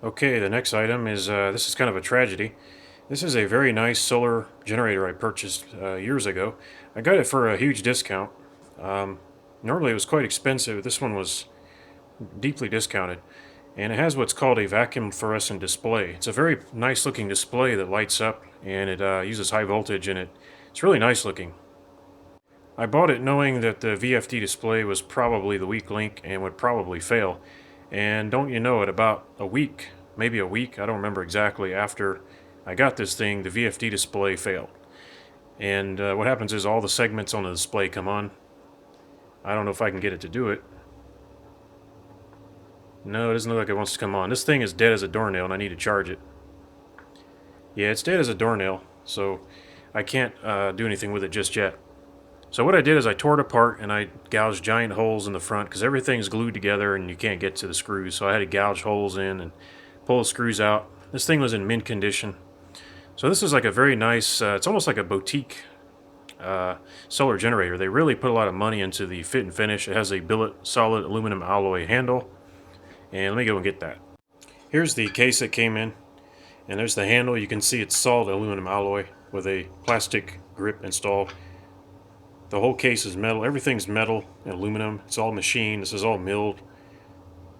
Okay, the next item is, this is kind of a tragedy. This is a very nice solar generator I purchased years ago. I got it for a huge discount. Um, Normally it was quite expensive. This one was deeply discounted. And it has what's called a vacuum fluorescent display. It's a very nice looking display that lights up, and it uses high voltage, and it's really nice looking. I bought it knowing that the VFD display was probably the weak link and would probably fail. And don't you know it, about a week, maybe a week, I don't remember exactly, after I got this thing, the VFD display failed. And what happens is all the segments on the display come on. I don't know if I can get it to do it. No, it doesn't look like it wants to come on. This thing is dead as a doornail and I need to charge it. Yeah, it's dead as a doornail, so I can't do anything with it just yet. So what I did is I tore it apart and I gouged giant holes in the front because everything's glued together and you can't get to the screws. So I had to gouge holes in and pull the screws out. This thing was in mint condition. So this is like a very nice, it's almost like a boutique solar generator. They really put a lot of money into the fit and finish. It has a billet solid aluminum alloy handle. And let me go and get that. Here's the case it came in. And there's the handle. You can see it's solid aluminum alloy with a plastic grip installed. The whole case is metal. Everything's metal and aluminum. It's all machined. This is all milled.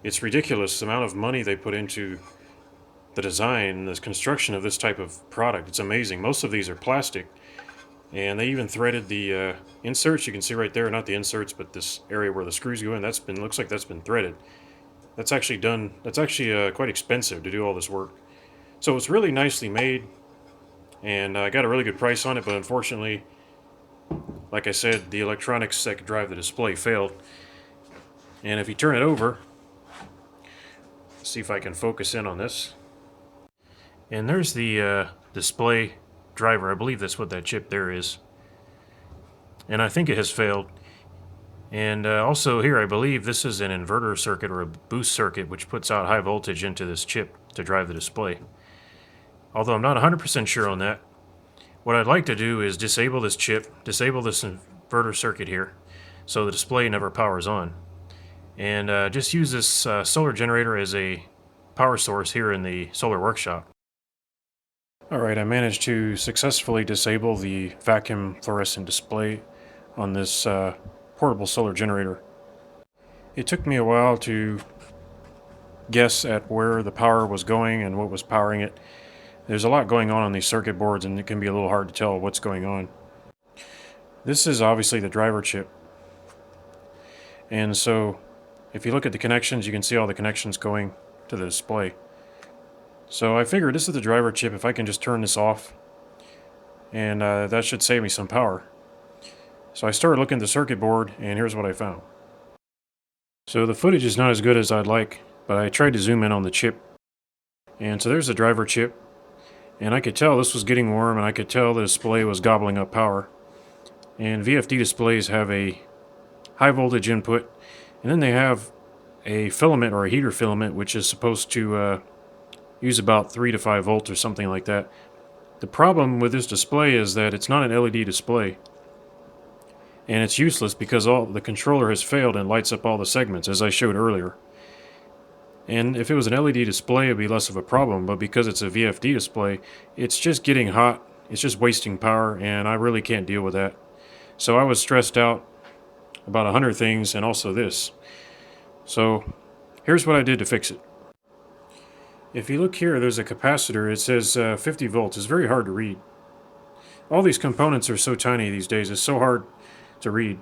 It's ridiculous the amount of money they put into the design, the construction of this type of product. It's amazing. Most of these are plastic, and they even threaded the inserts. You can see right there, not the inserts, but this area where the screws go in. Looks like that's been threaded. That's actually done. That's actually quite expensive to do all this work. So it's really nicely made, and I got a really good price on it. But unfortunately, like I said, the electronics that could drive the display failed. And if you turn it over, see if I can focus in on this. And there's the display driver. I believe that's what that chip there is. And I think it has failed. And also here, I believe this is an inverter circuit or a boost circuit which puts out high voltage into this chip to drive the display. Although I'm not 100% sure on that. What I'd like to do is disable this chip, disable this inverter circuit here, so the display never powers on. And just use this solar generator as a power source here in the solar workshop. Alright, I managed to successfully disable the vacuum fluorescent display on this portable solar generator. It took me a while to guess at where the power was going and what was powering it. There's a lot going on these circuit boards, and it can be a little hard to tell what's going on. This is obviously the driver chip. And so, if you look at the connections, you can see all the connections going to the display. So I figured this is the driver chip. If I can just turn this off, and that should save me some power. So I started looking at the circuit board, and here's what I found. So the footage is not as good as I'd like, but I tried to zoom in on the chip. And so there's the driver chip. And I could tell this was getting warm, and I could tell the display was gobbling up power. And VFD displays have a high voltage input, and then they have a filament or a heater filament which is supposed to use about 3 to 5 volts or something like that. The problem with this display is that it's not an LED display, and it's useless because the controller has failed and lights up all the segments, as I showed earlier. And if it was an LED display, it would be less of a problem, but because it's a VFD display, it's just getting hot, it's just wasting power, and I really can't deal with that. So I was stressed out about 100 things, and also this. So here's what I did to fix it. If you look here, there's a capacitor. It says 50 volts. It's very hard to read. All these components are so tiny these days, it's so hard to read.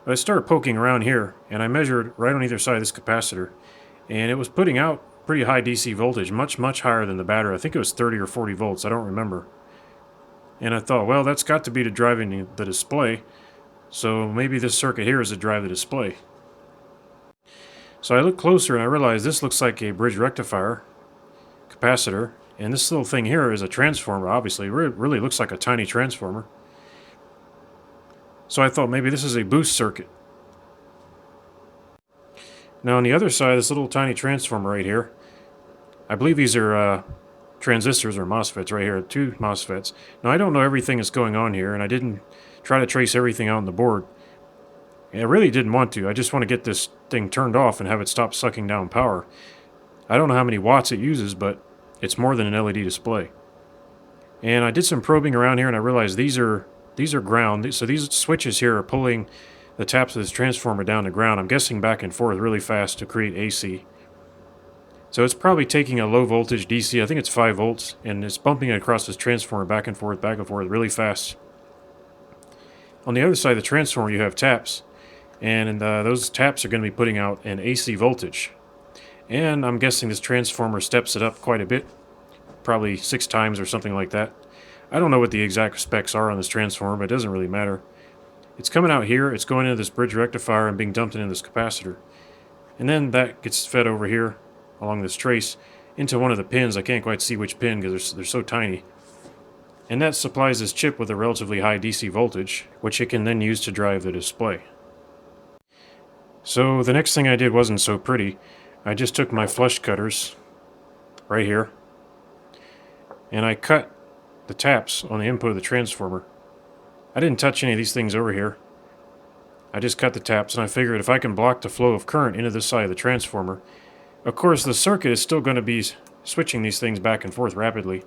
But I started poking around here, and I measured right on either side of this capacitor. And it was putting out pretty high DC voltage, much higher than the battery. I think it was 30 or 40 volts, I don't remember. And I thought, well, that's got to be to driving the display, so maybe this circuit here is to drive the display. So I looked closer and I realized this looks like a bridge rectifier capacitor, and this little thing here is a transformer, obviously. It really looks like a tiny transformer. So I thought maybe this is a boost circuit. Now on the other side, this little tiny transformer right here, I believe these are transistors or MOSFETs right here, 2 MOSFETs. Now I don't know everything that's going on here, and I didn't try to trace everything out on the board. And I really didn't want to. I just want to get this thing turned off and have it stop sucking down power. I don't know how many watts it uses, but it's more than an LED display. And I did some probing around here, and I realized these are ground. So these switches here are pulling the taps of this transformer down to ground. I'm guessing back and forth really fast to create AC. So it's probably taking a low voltage DC, I think it's 5 volts, and it's bumping it across this transformer back and forth really fast. On the other side of the transformer you have taps, and those taps are going to be putting out an AC voltage. And I'm guessing this transformer steps it up quite a bit, probably 6 times or something like that. I don't know what the exact specs are on this transformer, but it doesn't really matter. It's coming out here, it's going into this bridge rectifier and being dumped into this capacitor. And then that gets fed over here along this trace into one of the pins. I can't quite see which pin because they're so tiny. And that supplies this chip with a relatively high DC voltage, which it can then use to drive the display. So the next thing I did wasn't so pretty. I just took my flush cutters, right here, and I cut the taps on the input of the transformer. I didn't touch any of these things over here. I just cut the taps, and I figured if I can block the flow of current into this side of the transformer, of course the circuit is still going to be switching these things back and forth rapidly,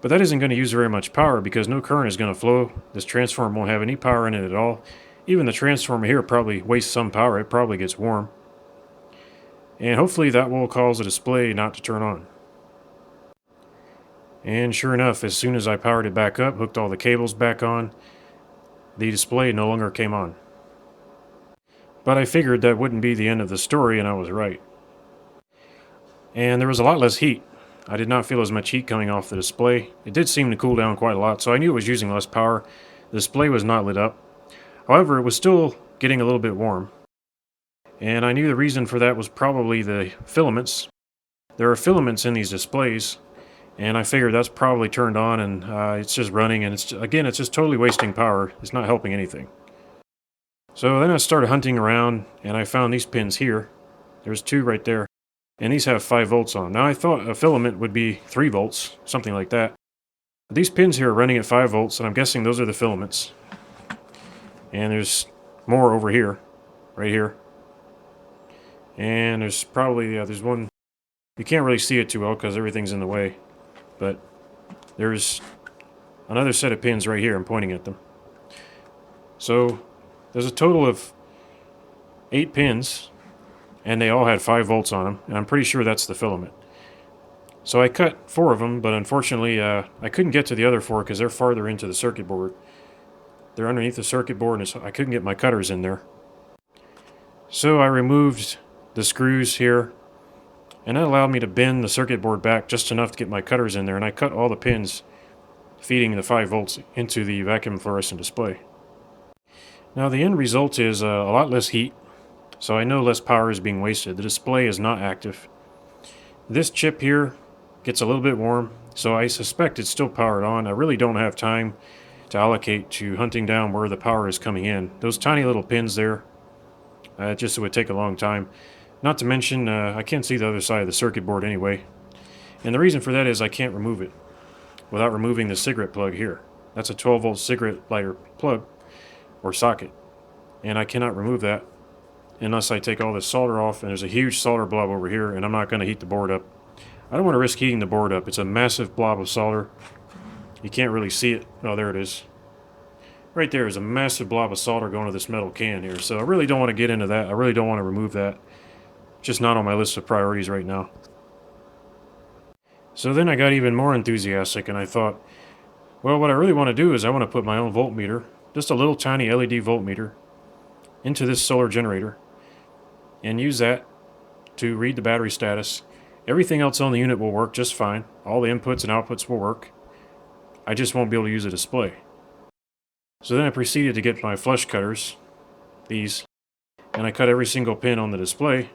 but that isn't going to use very much power because no current is going to flow. This transformer won't have any power in it at all. Even the transformer here probably wastes some power. It probably gets warm. And hopefully that will cause the display not to turn on. And sure enough, as soon as I powered it back up, hooked all the cables back on, the display no longer came on. But I figured that wouldn't be the end of the story, and I was right. And there was a lot less heat. I did not feel as much heat coming off the display. It did seem to cool down quite a lot, so I knew it was using less power. The display was not lit up. However, it was still getting a little bit warm. And I knew the reason for that was probably the filaments. There are filaments in these displays, and I figured that's probably turned on, and it's just running, and it's just totally wasting power. It's not helping anything. So then I started hunting around, and I found these pins here. There's 2 right there, and these have 5 volts on them. Now I thought a filament would be 3 volts, something like that. These pins here are running at 5 volts, and I'm guessing those are the filaments. And there's more over here, right here. And there's probably, there's one, you can't really see it too well because everything's in the way. But there's another set of pins right here. I'm pointing at them. So there's a total of 8 pins, and they all had 5 volts on them. And I'm pretty sure that's the filament. So I cut 4 of them, but unfortunately I couldn't get to the other 4 because they're farther into the circuit board. They're underneath the circuit board, and I couldn't get my cutters in there. So I removed the screws here, and that allowed me to bend the circuit board back just enough to get my cutters in there, and I cut all the pins feeding the 5 volts into the vacuum fluorescent display. Now the end result is a lot less heat, so I know less power is being wasted. The display is not active. This chip here gets a little bit warm, so I suspect it's still powered on. I really don't have time to allocate to hunting down where the power is coming in. Those tiny little pins there, it would take a long time. Not to mention, I can't see the other side of the circuit board anyway. And the reason for that is I can't remove it without removing the cigarette plug here. That's a 12-volt cigarette lighter plug, or socket. And I cannot remove that unless I take all this solder off, and there's a huge solder blob over here, and I'm not going to heat the board up. I don't want to risk heating the board up. It's a massive blob of solder. You can't really see it. Oh, there it is. Right there is a massive blob of solder going to this metal can here. So I really don't want to get into that. I really don't want to remove that. Just not on my list of priorities right now. So then I got even more enthusiastic, and I thought, well, what I really want to do is I want to put my own voltmeter, just a little tiny LED voltmeter, into this solar generator, and use that to read the battery status. Everything else on the unit will work just fine. All the inputs and outputs will work. I just won't be able to use a display. So then I proceeded to get my flush cutters, these, and I cut every single pin on the display.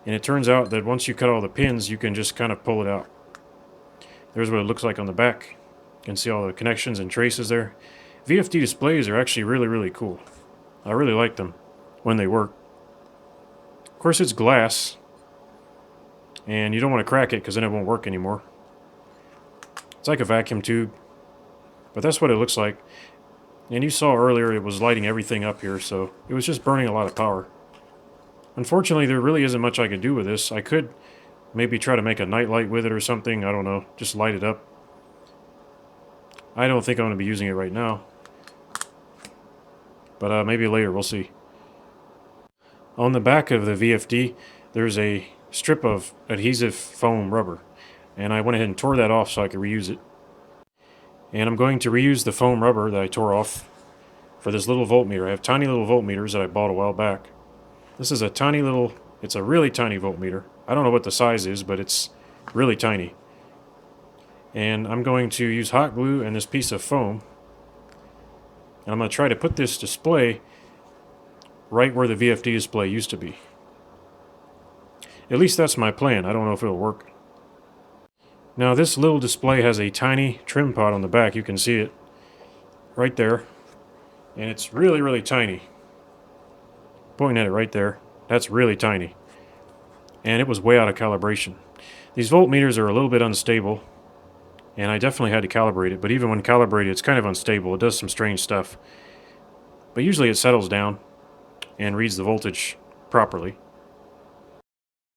And it turns out that once you cut all the pins, you can just kind of pull it out. There's what it looks like on the back. You can see all the connections and traces there. VFD displays are actually really, really cool. I really like them when they work. Of course, it's glass, and you don't want to crack it because then it won't work anymore. It's like a vacuum tube, but that's what it looks like. And you saw earlier it was lighting everything up here, so it was just burning a lot of power. Unfortunately, there really isn't much I could do with this. I could Maybe try to make a night light with it or something. I don't know. Just light it up. I don't think I'm going to be using it right now. But maybe later. We'll see. On the back of the VFD, there's a strip of adhesive foam rubber. And I went ahead and tore that off so I could reuse it. And I'm going to reuse the foam rubber that I tore off for this little voltmeter. I have tiny little voltmeters that I bought a while back. This is a tiny little, it's a really tiny voltmeter. I don't know what the size is, but it's really tiny. And I'm going to use hot glue and this piece of foam. And I'm going to try to put this display right where the VFD display used to be. At least that's my plan. I don't know if it'll work. Now this little display has a tiny trim pot on the back. You can see it right there. And it's really, really tiny. Pointing at it right there. That's really tiny. And it was way out of calibration. These voltmeters are a little bit unstable. And I definitely had to calibrate it. But even when calibrated, it's kind of unstable. It does some strange stuff. But usually it settles down and reads the voltage properly.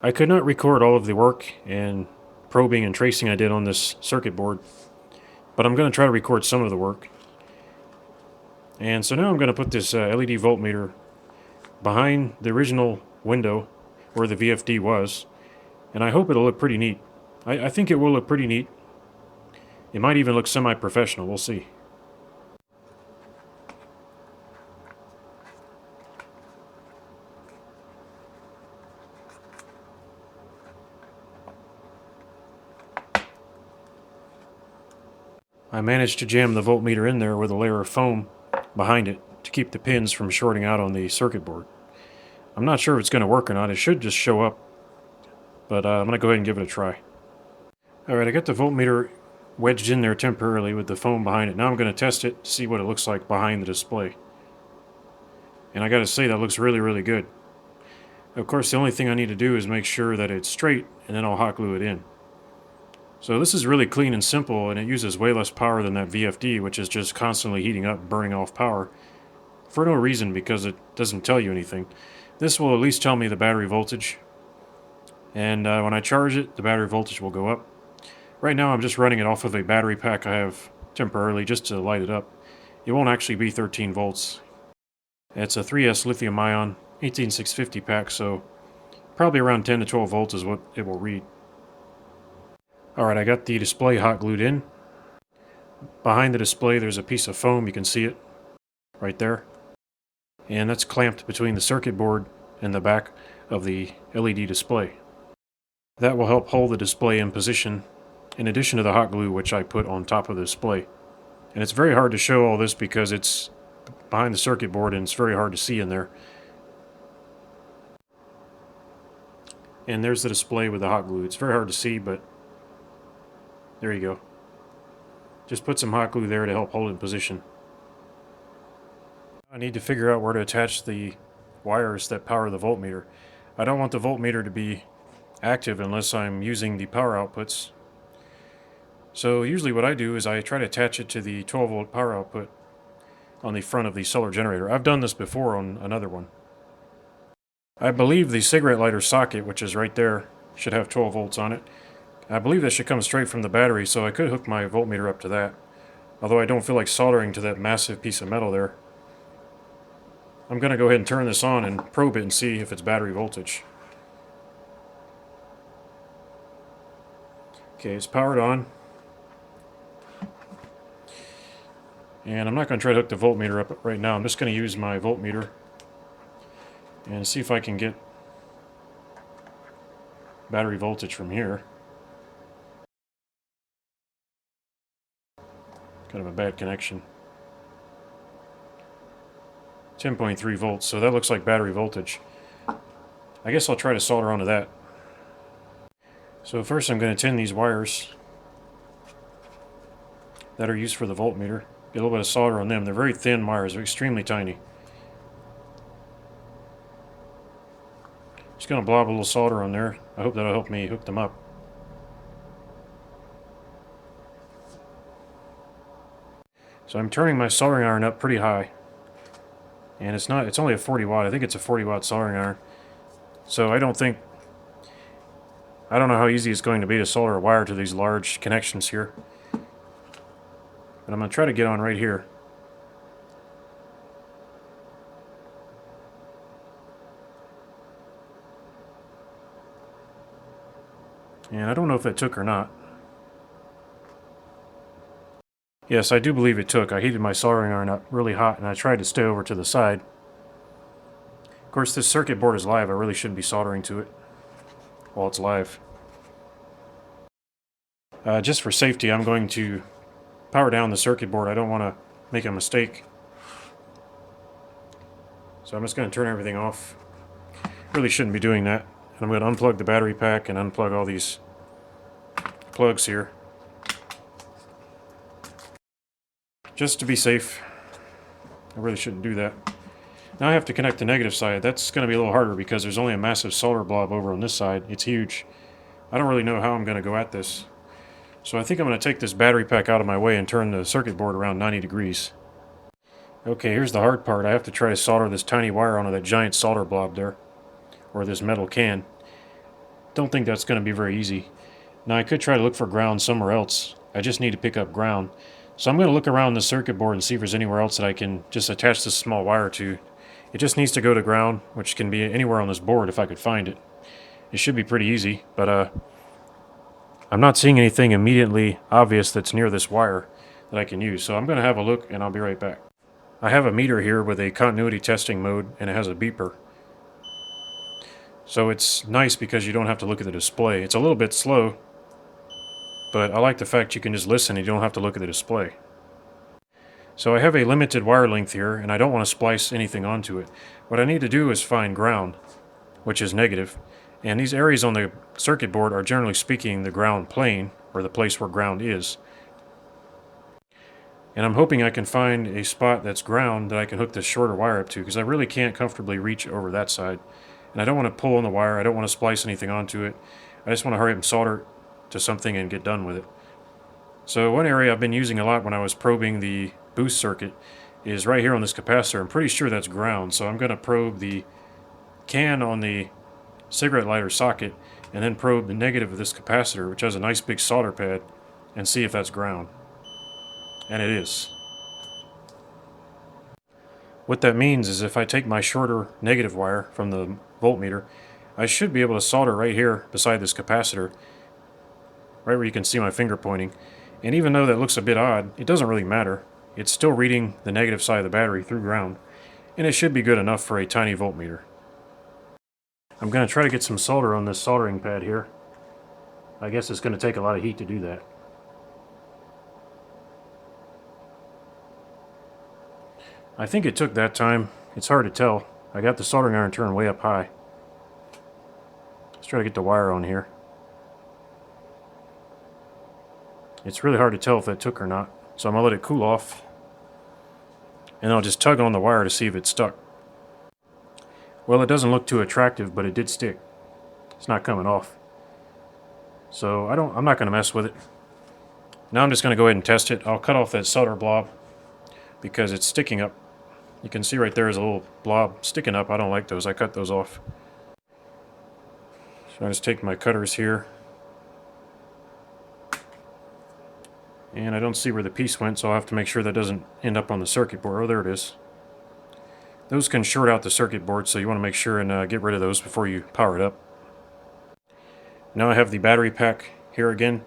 I could not record all of the work and probing and tracing I did on this circuit board, but I'm going to try to record some of the work. And so now I'm going to put this LED voltmeter behind the original window where the VFD was, and I hope it'll look pretty neat. I think it will look pretty neat. It might even look semi-professional. We'll see. I managed to jam the voltmeter in there with a layer of foam behind it to keep the pins from shorting out on the circuit board. I'm not sure if it's going to work or not. It should just show up, but I'm going to go ahead and give it a try. Alright, I got the voltmeter wedged in there temporarily with the foam behind it. Now I'm going to test it to see what it looks like behind the display. And I got to say, that looks really, really good. Of course, the only thing I need to do is make sure that it's straight, and then I'll hot glue it in. So this is really clean and simple, and it uses way less power than that VFD, which is just constantly heating up, burning off power for no reason, because it doesn't tell you anything. This will at least tell me the battery voltage, and when I charge it, the battery voltage will go up. Right now I'm just running it off of a battery pack I have temporarily just to light it up. It won't actually be 13 volts. It's a 3S lithium-ion 18650 pack, so probably around 10 to 12 volts is what it will read. Alright, I got the display hot glued in. Behind the display there's a piece of foam, you can see it right there. And that's clamped between the circuit board and the back of the LED display. That will help hold the display in position, in addition to the hot glue which I put on top of the display. And it's very hard to show all this because it's behind the circuit board and it's very hard to see in there. And there's the display with the hot glue. It's very hard to see, but there you go. Just put some hot glue there to help hold it in position. I need to figure out where to attach the wires that power the voltmeter. I don't want the voltmeter to be active unless I'm using the power outputs. So usually what I do is I try to attach it to the 12 volt power output on the front of the solar generator. I've done this before on another one. I believe the cigarette lighter socket, which is right there, should have 12 volts on it. I believe that should come straight from the battery, so I could hook my voltmeter up to that. Although I don't feel like soldering to that massive piece of metal there. I'm going to go ahead and turn this on and probe it and see if it's battery voltage. Okay, it's powered on. And I'm not going to try to hook the voltmeter up right now. I'm just going to use my voltmeter and see if I can get battery voltage from here. Kind of a bad connection. 10.3 volts, so that looks like battery voltage. I guess I'll try to solder onto that. So first I'm going to tin these wires that are used for the voltmeter. Get a little bit of solder on them. They're very thin wires, they're extremely tiny. Just going to blob a little solder on there. I hope that'll help me hook them up. So I'm turning my soldering iron up pretty high. And it's only a 40 watt. I think it's a 40 watt soldering iron. So I don't think I don't know how easy it's going to be to solder a wire to these large connections here. But I'm going to try to get on right here. And I don't know if that took or not. Yes, I do believe it took. I heated my soldering iron up really hot, and I tried to stay over to the side. Of course, this circuit board is live. I really shouldn't be soldering to it while it's live. Just for safety, I'm going to power down the circuit board. I don't want to make a mistake. So I'm just going to turn everything off. Really shouldn't be doing that. And I'm going to unplug the battery pack and unplug all these plugs here. Just to be safe. I really shouldn't do that. Now I have to connect the negative side. That's going to be a little harder because there's only a massive solder blob over on this side. It's huge. I don't really know how I'm going to go at this. So I think I'm going to take this battery pack out of my way and turn the circuit board around 90 degrees. Okay, here's the hard part. I have to try to solder this tiny wire onto that giant solder blob there. Or this metal can. Don't think that's going to be very easy. Now I could try to look for ground somewhere else. I just need to pick up ground. So I'm going to look around the circuit board and see if there's anywhere else that I can just attach this small wire to. It just needs to go to ground, which can be anywhere on this board if I could find it. It should be pretty easy, but I'm not seeing anything immediately obvious that's near this wire that I can use. So I'm going to have a look and I'll be right back. I have a meter here with a continuity testing mode and it has a beeper. So it's nice because you don't have to look at the display. It's a little bit slow, but I like the fact you can just listen and you don't have to look at the display. So I have a limited wire length here, and I don't want to splice anything onto it. What I need to do is find ground, which is negative, and these areas on the circuit board are generally speaking the ground plane, or the place where ground is. And I'm hoping I can find a spot that's ground that I can hook this shorter wire up to, because I really can't comfortably reach over that side. And I don't want to pull on the wire, I don't want to splice anything onto it. I just want to hurry up and solder it to something and get done with it. So one area I've been using a lot when I was probing the boost circuit is right here on this capacitor. I'm pretty sure that's ground, so I'm going to probe the can on the cigarette lighter socket and then probe the negative of this capacitor, which has a nice big solder pad, and see if that's ground. And it is. What that means is if I take my shorter negative wire from the voltmeter, I should be able to solder right here beside this capacitor, right where you can see my finger pointing. And even though that looks a bit odd, it doesn't really matter. It's still reading the negative side of the battery through ground, and it should be good enough for a tiny voltmeter. I'm going to try to get some solder on this soldering pad here. I guess it's going to take a lot of heat to do that. I think it took that time. It's hard to tell. I got the soldering iron turned way up high. Let's try to get the wire on here. It's really hard to tell if that took or not, so I'm going to let it cool off. And I'll just tug on the wire to see if it's stuck. Well, it doesn't look too attractive, but it did stick. It's not coming off. So I'm not going to mess with it. Now I'm just going to go ahead and test it. I'll cut off that solder blob because it's sticking up. You can see right there is a little blob sticking up. I don't like those. I cut those off. So I just take my cutters here. And I don't see where the piece went, so I'll have to make sure that doesn't end up on the circuit board. Oh, there it is. Those can short out the circuit board, so you want to make sure and get rid of those before you power it up. Now I have the battery pack here again.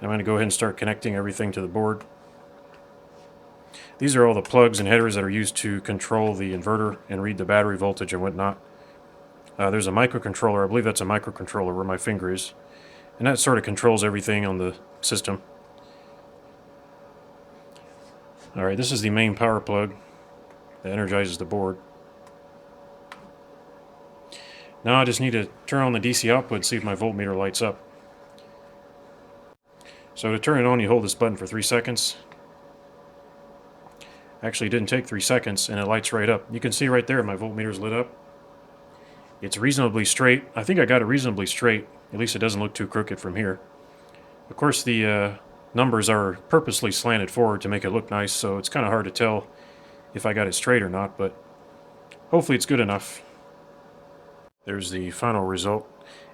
I'm going to go ahead and start connecting everything to the board. These are all the plugs and headers that are used to control the inverter and read the battery voltage and whatnot. There's a microcontroller. I believe that's a microcontroller where my finger is. And that sort of controls everything on the system. Alright, this is the main power plug that energizes the board. Now I just need to turn on the DC output and see if my voltmeter lights up. So to turn it on, you hold this button for 3 seconds. Actually, it didn't take 3 seconds, and it lights right up. You can see right there my voltmeter's lit up. It's reasonably straight. I think I got it reasonably straight. At least it doesn't look too crooked from here. Of course, the numbers are purposely slanted forward to make it look nice, so it's kind of hard to tell if I got it straight or not, but hopefully it's good enough. There's the final result.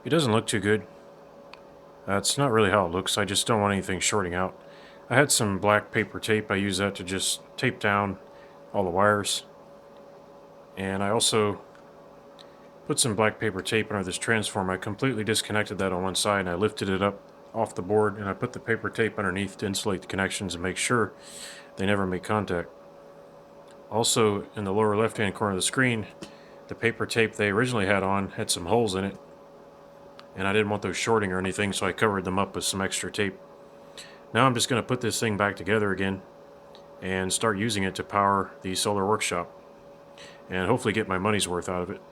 It doesn't look too good. That's not really how it looks. I just don't want anything shorting out. I had some black paper tape. I use that to just tape down all the wires. And I also put some black paper tape under this transformer. I completely disconnected that on one side and I lifted it up off the board and I put the paper tape underneath to insulate the connections and make sure they never make contact. Also, in the lower left hand corner of the screen, the paper tape they originally had on had some holes in it, and I didn't want those shorting or anything, so I covered them up with some extra tape. Now I'm just going to put this thing back together again and start using it to power the solar workshop and hopefully get my money's worth out of it.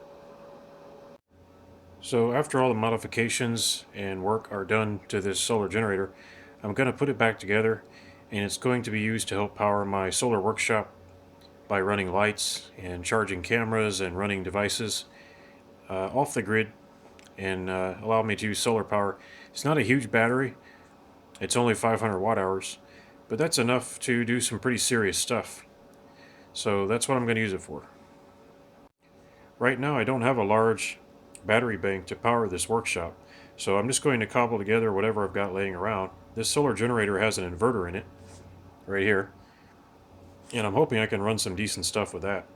So after all the modifications and work are done to this solar generator, I'm going to put it back together, and it's going to be used to help power my solar workshop by running lights and charging cameras and running devices off the grid and allow me to use solar power. It's not a huge battery. It's only 500 watt hours, but that's enough to do some pretty serious stuff. So that's what I'm going to use it for. Right now I don't have a large battery bank to power this workshop, so I'm just going to cobble together whatever I've got laying around. This solar generator has an inverter in it, right here, and I'm hoping I can run some decent stuff with that.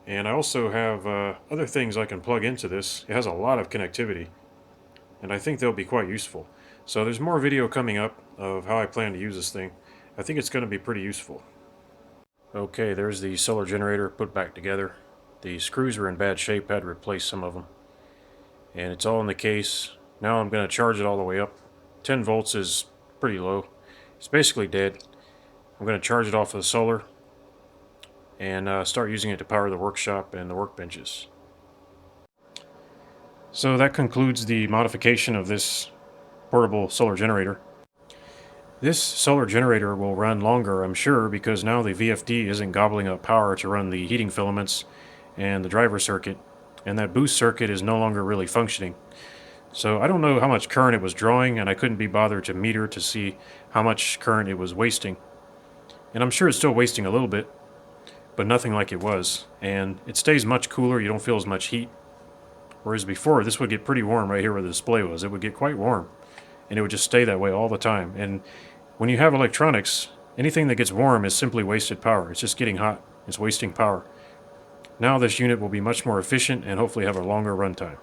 And I also have other things I can plug into this. It has a lot of connectivity, and I think they'll be quite useful. So there's more video coming up of how I plan to use this thing. I think it's going to be pretty useful. Okay, there's the solar generator put back together. The screws are in bad shape, I had to replace some of them. And it's all in the case. Now I'm going to charge it all the way up. 10 volts is pretty low. It's basically dead. I'm going to charge it off of the solar and start using it to power the workshop and the workbenches. So that concludes the modification of this portable solar generator. This solar generator will run longer, I'm sure, because now the VFD isn't gobbling up power to run the heating filaments and the driver circuit, and that boost circuit is no longer really functioning. So I don't know how much current it was drawing, and I couldn't be bothered to meter to see how much current it was wasting. And I'm sure it's still wasting a little bit, but nothing like it was. And it stays much cooler, you don't feel as much heat. Whereas before, this would get pretty warm right here where the display was. It would get quite warm, and it would just stay that way all the time. And when you have electronics, anything that gets warm is simply wasted power. It's just getting hot. It's wasting power. Now this unit will be much more efficient and hopefully have a longer runtime.